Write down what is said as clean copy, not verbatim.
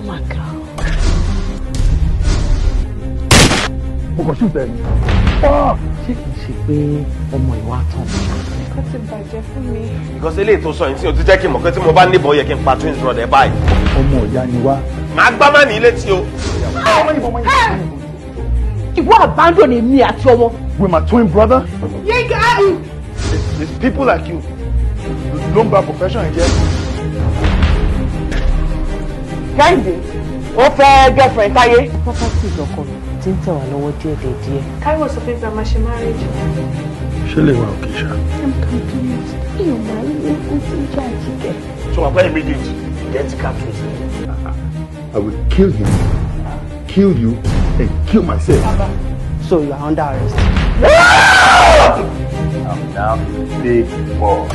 my God. Mo kàn shoot ẹni. Ṣé kìí ṣe pé ọmọ ìwà tán? Kó ti bàjẹ́ fún mi. Because eléyìí tó sọ yìí tí o ti jẹ́ kí n mọ̀ pé tí mo bá níbọ̀ yẹ kí n pa twins brother báyìí. Ọmọ ìyá ni wá. Màá gbá má ní ilé tí o. Ìwọ abandon èmi àti ọmọ. With my twin brother? Yéga! It's people like you. Ló ń ba profession yẹn jẹ́. Kẹ́hìndé, ó fẹ́ girlfriend Táyé. Property ìlọ́kọ mi ti ń tẹ̀ wá lọ́wọ́ díẹ̀. Káyọ̀ sọ pé bàbá ṣe marriage. Ṣé lè wà òkè ṣá? I'm confused. Yóò máa ń lé fún tíjà àjíkẹ́. So wà pẹ́ immediate get cartridge. I will kill him, kill you, and kill myself. So you are under arrest. I'm now big boy.